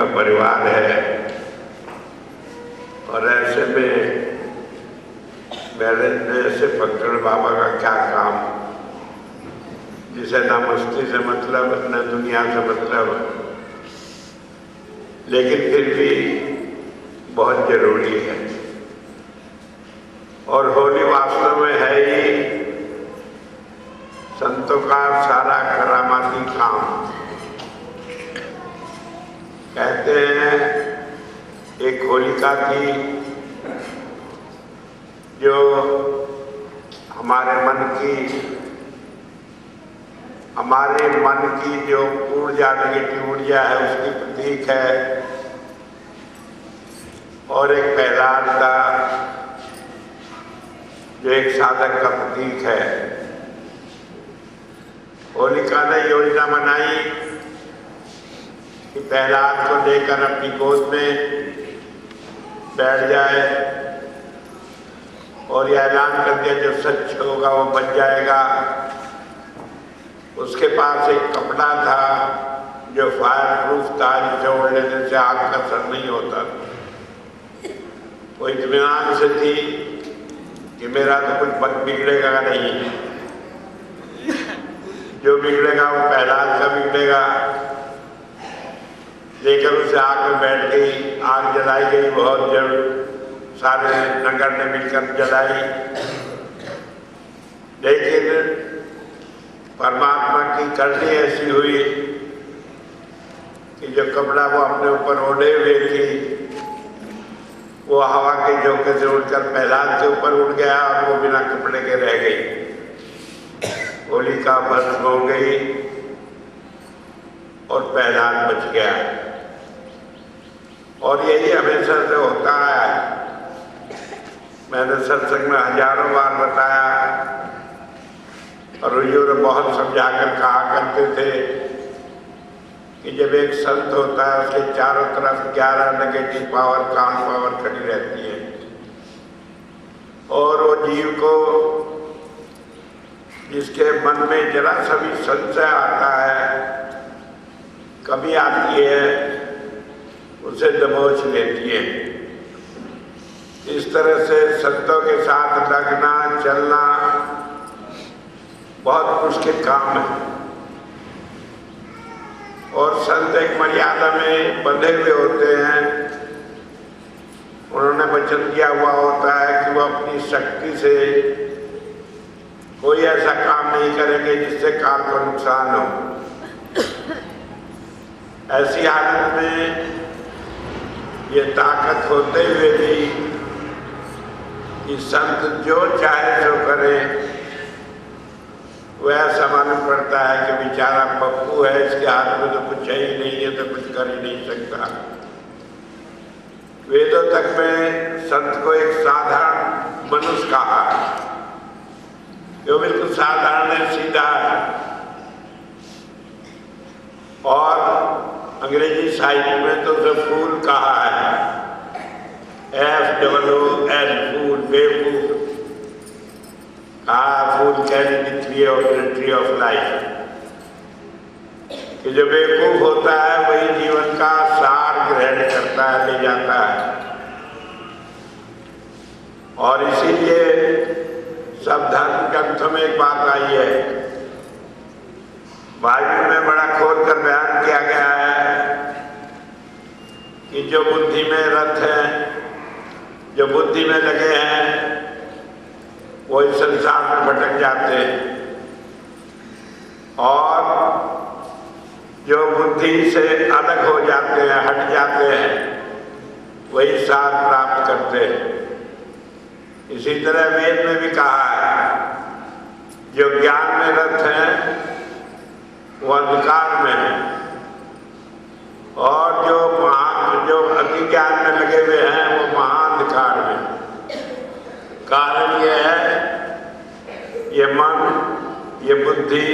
परिवार है और ऐसे में मेरे जैसे पकड़ बाबा का क्या काम, जिसे ना मस्ती से मतलब न दुनिया से मतलब, लेकिन फिर भी बहुत जरूरी है। और होली वास्तव में है ही संतों का सारा करामाती काम। कहते हैं एक होलिका थी जो हमारे मन की जो ऊर्जा, नेगेटिव ऊर्जा है उसकी प्रतीक है, और एक प्रहलाद था जो एक साधक का प्रतीक है। होलिका ने योजना बनाई कि प्रहलाद को लेकर अपनी गोद में बैठ जाए और यह ऐलान कर दिया जो सच होगा वो बच जाएगा। उसके पास एक कपड़ा था जो फायर प्रूफ था, जिसे ओढ़ लेने से आग का असर नहीं होता। वो इत्मीनान से थी कि मेरा तो कुछ बिगड़ेगा नहीं, जो बिगड़ेगा वो प्रहलाद का बिगड़ेगा। लेकर उसे आग में बैठ गई, आग जलाई गई, बहुत जल्द सारे नगर ने मिलकर जलाई। लेकिन परमात्मा की करनी ऐसी हुई कि जो कपड़ा वो अपने ऊपर ओढ़े हुए थी वो हवा के झोंके से उड़कर प्रहलाद के ऊपर उड़ गया और वो बिना कपड़े के रह गई। होलिका भस्म हो गई और प्रहलाद बच गया। और यही हमेशा से होता है। मैंने सत्संग में हजारों बार बताया और हुजूर बहुत समझाकर कहा करते थे कि जब एक संत होता है उसके चारों तरफ 11 नेगेटिव पावर, काम पावर खड़ी रहती है, और वो जीव को जिसके मन में जरा सा भी संशय आता है, कमी आती है, उसे दबोच लेती है। इस तरह से संतों के साथ लगना चलना बहुत मुश्किल काम है। और संत एक मर्यादा में बंधे हुए होते हैं। उन्होंने वचन किया हुआ होता है कि वो अपनी शक्ति से कोई ऐसा काम नहीं करेंगे जिससे काल को नुकसान हो। ऐसी हालत में ये ताकत होते हुए भी कि संत जो चाहे सो करे, वो ऐसा मालूम पड़ता है कि बेचारा पप्पू है, इसके हाथ में तो कुछ है ही नहीं है, तो कुछ कर ही नहीं सकता। वेदों तक में संत को एक साधारण मनुष्य कहा है, जो बिल्कुल साधारण है, सीधा है। और अंग्रेजी साहित्य में तो उसे फूल कहा है, FOOL, फूल, बेवकूफ। Fool carry the tree of life, कि जो बेवकूफ होता है वही जीवन का सार ग्रहण करता है, ले जाता है। और इसीलिए सब धर्म ग्रंथों में एक बात आई है, बाइबल में बड़ा खोल कर बयान किया गया है कि जो बुद्धि में रत है, जो बुद्धि में लगे हैं, वो इस संसार में भटक जाते हैं। और जो बुद्धि से अलग हो जाते हैं, हट जाते हैं, वही सार प्राप्त करते हैं। इसी तरह वेद में भी कहा है, जो ज्ञान में रत है वो अंधकार में है, और जो अति ज्ञान में लगे हुए हैं वो महाअंधकार में। कारण ये है, ये मन, ये बुद्धि,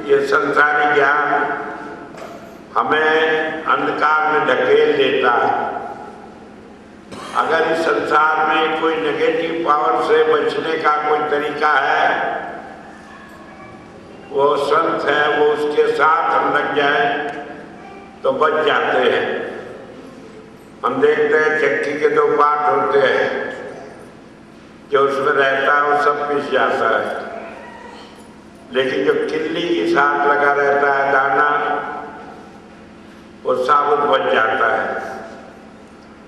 ये संसारी ज्ञान हमें अंधकार में ढकेल देता है। अगर इस संसार में कोई नेगेटिव पावर से बचने का कोई तरीका है, वो संत है, वो उसके साथ हम लग जाए तो बच जाते हैं। हम देखते हैं चक्की के 2 पार्ट होते हैं, जो उसमें रहता है वो सब पिस जाता है, लेकिन जो किल्ली के साथ लगा रहता है दाना, वो साबुत बच जाता है।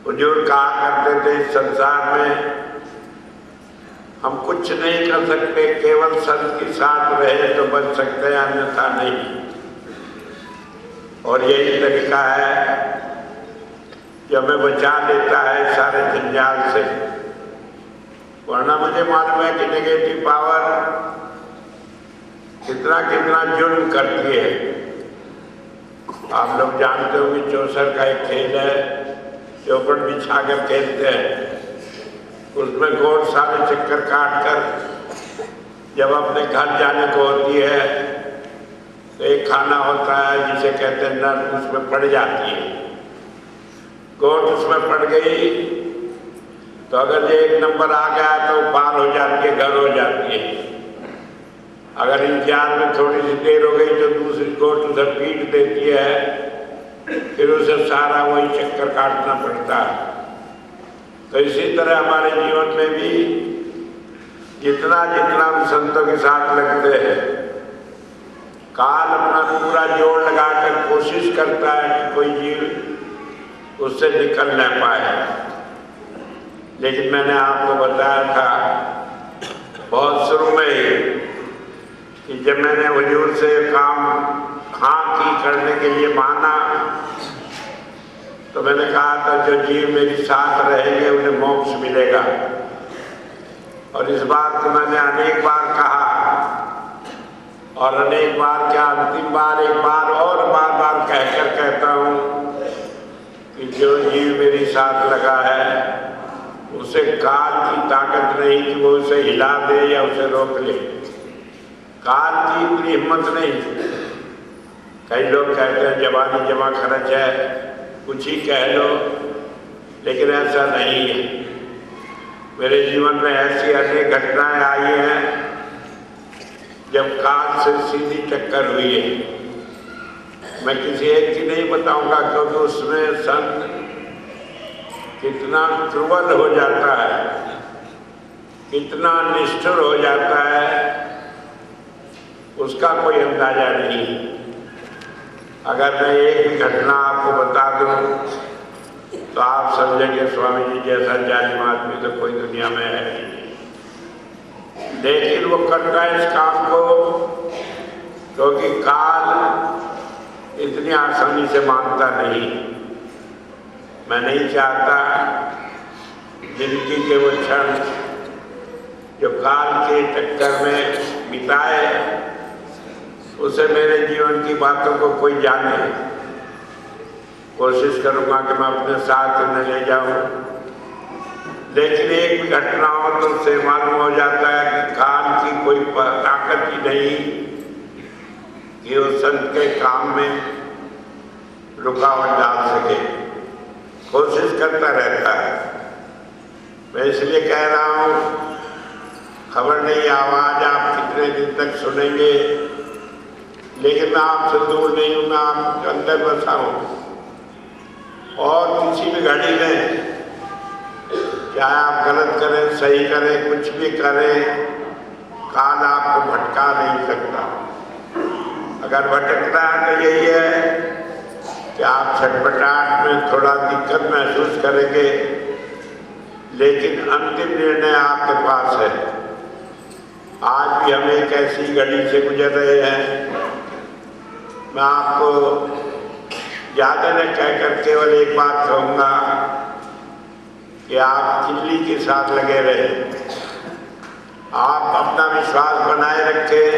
बुजुर्ग कहा करते थे, इस संसार में हम कुछ नहीं कर सकते, केवल संत के साथ रहे तो बच सकते हैं, अन्यथा नहीं। और यही तरीका है जो हमें बचा लेता है सारे जंजाल से। वरना मुझे मालूम है कि नेगेटिव पावर कितना कितना जुर्म करती है। आप लोग जानते हो कि चौसर का एक खेल है, चौपट बिछा कर खेलते हैं। उसमें गोल सारे चक्कर काट कर जब अपने घर जाने को होती है तो एक खाना होता है जिसे कहते हैं नर, उसमें पड़ जाती है। गोट उसमें पड़ गई तो अगर ये 1 नंबर आ गया तो पार हो जाती है, घर हो जाती है। अगर इंतजार में थोड़ी सी देर हो गई तो दूसरी गोट उधर पीट देती है, फिर उसे सारा वही चक्कर काटना पड़ता है। तो इसी तरह हमारे जीवन में भी जितना जितना हम संतों के साथ लगते हैं, काल अपना पूरा जोड़ लगाकर कोशिश करता है कि कोई जीव उससे निकल न पाए। लेकिन मैंने आपको बताया था बहुत शुरू में ही कि जब मैंने हुजूर से काम हाँ की करने के लिए माना, तो मैंने कहा था जो जीव मेरे साथ रहेंगे उन्हें मोक्ष मिलेगा। और इस बात को मैंने अनेक बार कहा, और अनेक बार क्या, अंतिम बार एक बार और बार बार कहकर कहता हूँ कि जो जीव मेरे साथ लगा है उसे काल की ताकत नहीं कि वो उसे हिला दे या उसे रोक ले। काल की इतनी हिम्मत नहीं। कई लोग कहते हैं जवानी जमा खर्च है, कुछ ही कह लो, लेकिन ऐसा नहीं है। मेरे जीवन में ऐसी अनेक घटनाएं आई हैं जब काल से सीधी टक्कर हुई है। मैं किसी एक की नहीं बताऊंगा, क्योंकि उसमें संत कितना क्रूवल हो जाता है, कितना निष्ठुर हो जाता है, उसका कोई अंदाजा नहीं। अगर मैं एक भी घटना आपको बता दूं तो आप समझेंगे स्वामी जी जैसा जालिम आदमी तो कोई दुनिया में है नहीं। लेकिन वो करता है इस काम को क्योंकि काल इतनी आसानी से मानता नहीं। मैं नहीं चाहता जिंदगी के वो क्षण जो काल के चक्कर में बिताए उसे मेरे जीवन की बातों को कोई जाने। कोशिश करूंगा कि मैं अपने साथ न ले जाऊं, लेकिन एक भी घटना हो तो उससे मालूम हो जाता है कि काल की कोई ताकत ही नहीं कि वो संत के काम में रुकावट डाल सके। कोशिश करता रहता है। मैं इसलिए कह रहा हूं, खबर नहीं आवाज आप कितने दिन तक सुनेंगे, लेकिन मैं आपसे दूर नहीं हूं, मैं आपके अंदर बसा हूं। और किसी भी घड़ी में चाहे आप गलत करें, सही करें, कुछ भी करें, काल आपको भटका नहीं सकता। अगर भटकता है तो यही है कि आप छटपटाहट में थोड़ा दिक्कत महसूस करेंगे, लेकिन अंतिम निर्णय आपके पास है। आज भी हम एक ऐसी घड़ी से गुजर रहे हैं। मैं आपको ज़्यादा न कहकर केवल एक बात कहूँगा कि आप चिल्ली के साथ लगे रहें। आप अपना विश्वास बनाए रखें।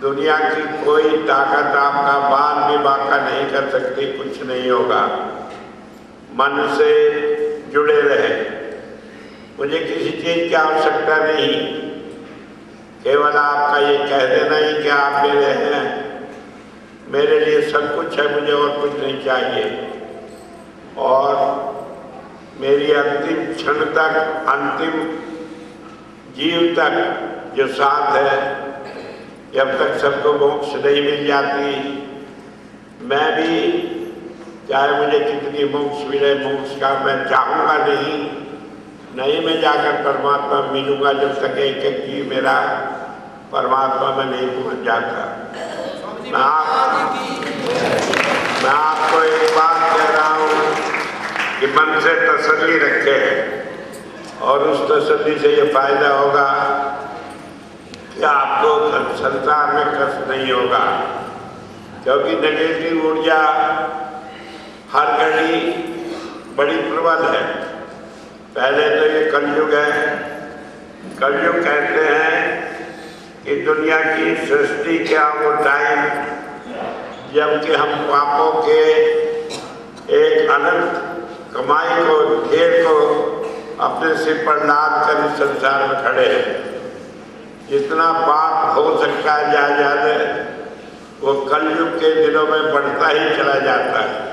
दुनिया की कोई ताकत आपका बाल भी बांका नहीं कर सकती, कुछ नहीं होगा। मन से जुड़े रहे। मुझे किसी चीज की आवश्यकता नहीं, केवल आपका ये कह देना ही कि आप मेरे हैं, मेरे लिए सब कुछ है, मुझे और कुछ नहीं चाहिए। और मेरी अंतिम क्षण तक, अंतिम जीव तक जो साथ है, जब तक सबको मोक्ष नहीं मिल जाती, मैं भी चाहे मुझे कितनी मोक्ष मिले, मोक्ष का मैं चाहूँगा नहीं मैं जाकर परमात्मा मिलूंगा जब तक एक एक जीव मेरा परमात्मा में नहीं पहुँच जाता। मैं आपको एक बात कह रहा हूँ कि मन से तसल्ली रखे, और उस तसल्ली से ये फायदा होगा कि आपको संसार में कष्ट नहीं होगा, क्योंकि नेगेटिव ऊर्जा हर घड़ी बड़ी प्रबल है। पहले तो ये कलयुग है। कलयुग कहते हैं कि दुनिया की सृष्टि क्या वो टाइम जबकि हम पापों के एक अनंत कमाई को, ढेर को अपने सिर पर लाद कर इस संसार में खड़े हैं। जितना पाप हो सकता है ज्यादा, वो कलयुग के दिनों में बढ़ता ही चला जाता है।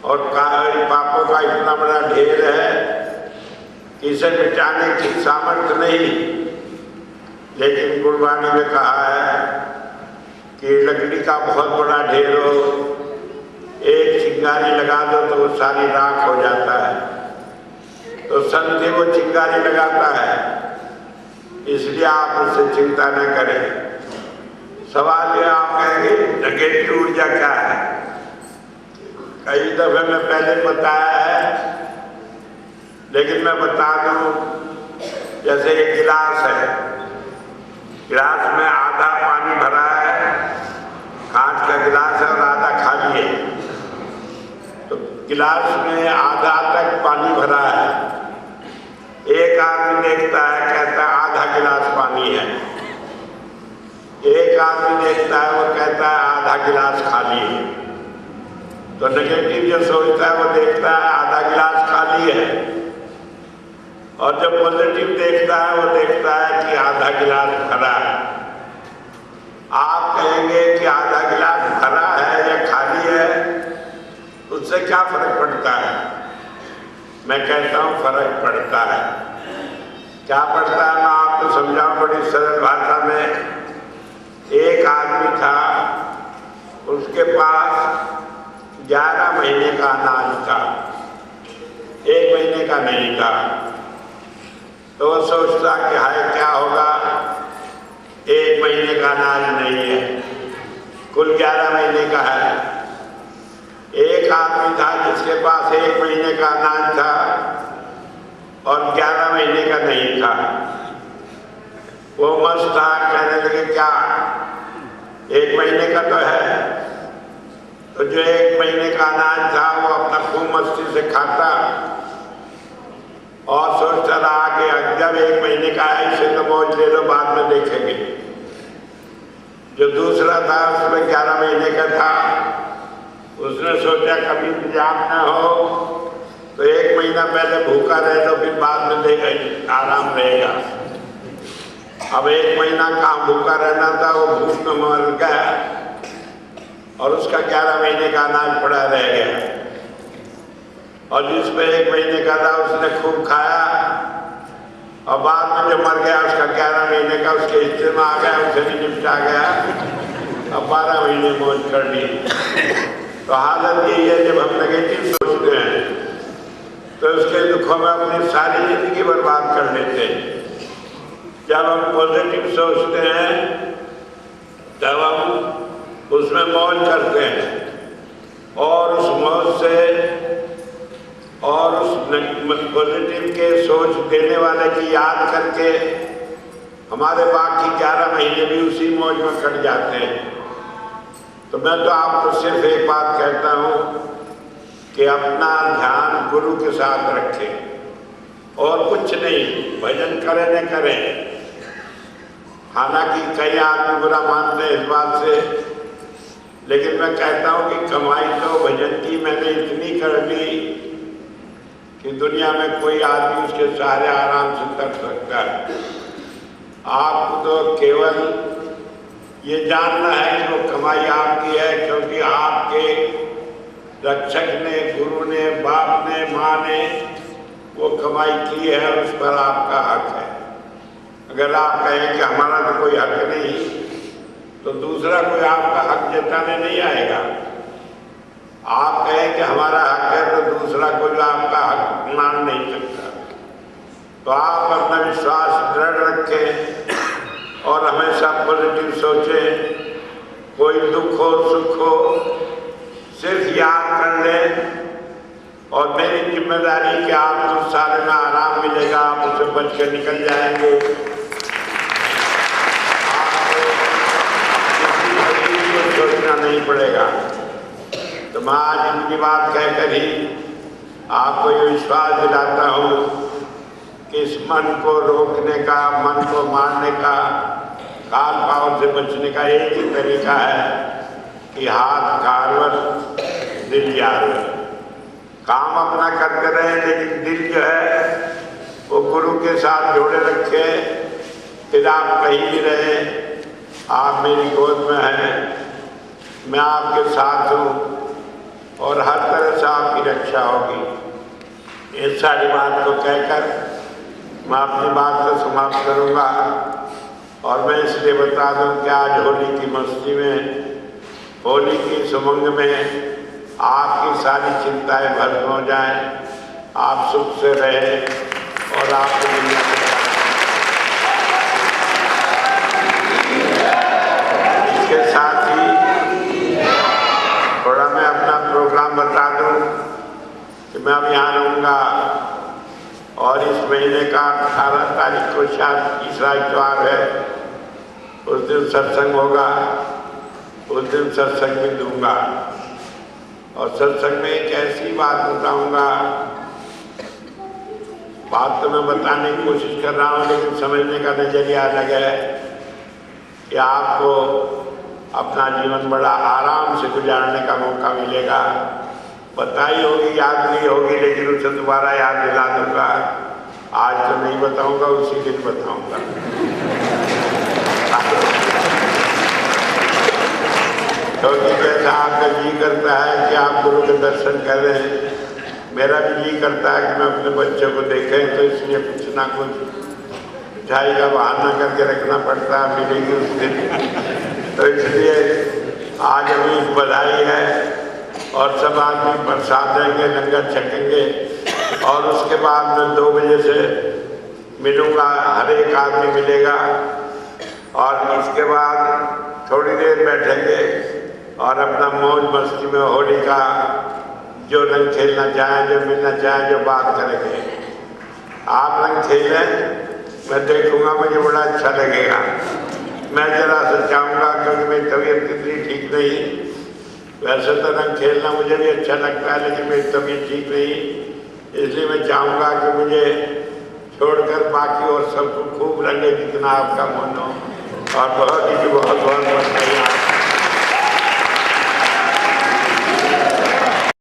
और पापों का इतना बड़ा ढेर है कि इसे मिटाने की सामर्थ्य नहीं। लेकिन गुरबाणी में कहा है कि लकड़ी का बहुत बड़ा ढेर हो, एक चिंगारी लगा दो तो वो सारी राख हो जाता है। तो संत वो चिंगारी लगाता है, इसलिए आप उससे चिंता न करें। सवाल ये आप कहेंगे नेगेटिव ऊर्जा क्या है? कई दफे मैं पहले बताया है, लेकिन मैं बता दूं, जैसे एक गिलास है, गिलास में आधा पानी भरा है, कांच का गिलास है और आधा खाली है। तो गिलास में आधा तक पानी भरा है। एक आदमी देखता है, कहता है आधा गिलास पानी है। एक आदमी देखता है, वो कहता है आधा गिलास खाली है। तो नेगेटिव जो सोचता है वो देखता है आधा गिलास खाली है, और जो पॉजिटिव देखता है वो देखता है कि आधा गिलास भरा है। आप कहेंगे कि आधा गिलास भरा है या खाली है, उससे क्या फर्क पड़ता है? मैं कहता हूँ फर्क पड़ता है। क्या पड़ता है? मैं आपको समझाऊं बड़ी सरल भाषा में। एक आदमी था, उसके पास 11 महीने का अनाज था, 1 महीने का नहीं था। तो वो सोचता कि हाय क्या होगा, 1 महीने का अनाज नहीं है, कुल 11 महीने का है। एक आदमी था जिसके पास 1 महीने का अनाज था और 11 महीने का नहीं था। वो मस्त था, कहने लगे क्या 1 महीने का तो है। तो जो 1 महीने का अनाज था वो अपना खूब मस्ती से खाता और सोचता रहा कि जब 1 महीने का है इसे तो मौज ले लो, बाद में देखेंगे। जो दूसरा था उसमें 11 महीने का था, उसने सोचा कभी इंतजाम न हो तो 1 महीना पहले भूखा रह लो, फिर बाद में देगा आराम रहेगा। अब 1 महीना कहाँ भूखा रहना था, वो भूख में मर गया और उसका 11 महीने का अनाज पड़ा रह गया। और जिसमें 1 महीने का था उसने खूब खाया और बाद में जो मर गया उसका 11 महीने का उसके हिस्से में आ गया, उसे भी निपटा गया। अब 12 महीने मौज कर ली। तो हालत यही है, जब हम नेगेटिव सोचते हैं तो उसके दुखों में अपनी सारी जिंदगी बर्बाद कर लेते हैं। जब हम पॉजिटिव सोचते हैं तब हम उसमें मौज करते हैं और उस मौज से और उस पॉजिटिव के सोच देने वाले की याद करके हमारे बाकी 11 महीने भी उसी मौज में कट जाते हैं। तो मैं तो आपको सिर्फ एक बात कहता हूँ कि अपना ध्यान गुरु के साथ रखें और कुछ नहीं, भजन करें न करें। हालांकि कई आदमी बुरा मानते हैं इस बात से, लेकिन मैं कहता हूँ कि कमाई तो भजन की मैंने इतनी कर ली कि दुनिया में कोई आदमी उसके सहारे आराम से कर सकता है। आपको तो केवल ये जानना है कि वो कमाई आपकी है, क्योंकि आपके रक्षक ने, गुरु ने, बाप ने, माँ ने वो कमाई की है और उस पर आपका हक है। अगर आप कहें कि हमारा तो कोई हक नहीं, तो दूसरा कोई आपका हक जताने नहीं आएगा। आप कहें कि हमारा हक है तो दूसरा कोई आपका हक मान नहीं सकता। तो आप अपना विश्वास दृढ़ रखें और हमेशा पॉजिटिव सोचें। कोई दुख हो, सुख हो, सिर्फ याद कर लें और मेरी जिम्मेदारी कि आपको सारे में आराम मिलेगा, आप उससे बच कर निकल जाएंगे। आपको सोचना नहीं पड़ेगा। तो मैं आज इनकी बात कहकर ही आपको ये विश्वास दिलाता हूँ कि इस मन को रोकने का, मन को मारने का, काल पाव से बचने का एक ही तरीका है कि हाथ कारवर, दिल यारवर। काम अपना करते रहे, लेकिन दिल जो है वो गुरु के साथ जोड़े रखे। फिर आप कहीं भी रहे, आप मेरी गोद में हैं, मैं आपके साथ हूँ और हर तरह से आपकी रक्षा होगी। इस सारी बात को कहकर मैं अपनी बात को समाप्त करूँगा। और मैं इसलिए बता दूँ कि आज होली की मस्ती में, होली की इस उमंग में आपकी सारी चिंताएं भस्म हो जाएं, आप सुख से रहें और आपको दुनिया से इसके साथ ही थोड़ा मैं अपना प्रोग्राम बता दूं कि मैं अब यहाँ रहूँगा और इस महीने का 18 तारीख को शायद तीसरा इतवार है, उस दिन सत्संग होगा। उस दिन सत्संग भी दूंगा और सत्संग में एक ऐसी बात बताऊंगा, बात तो मैं बताने की कोशिश कर रहा हूँ लेकिन समझने का नजरिया अलग है कि आपको अपना जीवन बड़ा आराम से गुजारने का मौका मिलेगा। बताई होगी, याद नहीं होगी, लेकिन उसे दोबारा याद दिला दूंगा। आज तो नहीं बताऊंगा, उसी दिन बताऊंगा। क्योंकि जैसा आपका जी करता है कि आप गुरु के दर्शन करें, मेरा भी जी करता है कि मैं अपने बच्चों को देखें, तो इसलिए कुछ ना कुछ मिठाई का बहाना करके रखना पड़ता है, मिलेगी उस दिन। तो इसलिए आज हमें बधाई है और सब आदमी प्रसाद देंगे, लंगर छकेंगे और उसके बाद मैं 2 बजे से मिलूँगा, हर एक आदमी मिलेगा और इसके बाद थोड़ी देर बैठेंगे और अपना मौज मस्ती में होली का जो रंग खेलना चाहें, जो मिलना चाहें, जो बात करेंगे। आप रंग खेलें, मैं देखूँगा, मुझे बड़ा अच्छा लगेगा। मैं जरा सा चाहूँगा, क्योंकि मेरी तबीयत इतनी ठीक नहीं, वैसे तो रंग खेलना मुझे भी अच्छा लगता है लेकिन मेरी तबीयत ठीक नहीं, इसलिए मैं चाहूँगा कि मुझे छोड़कर बाकी और सबको खूब रंगे जितना आपका मन हो। और बहुत ही बहुत बहुत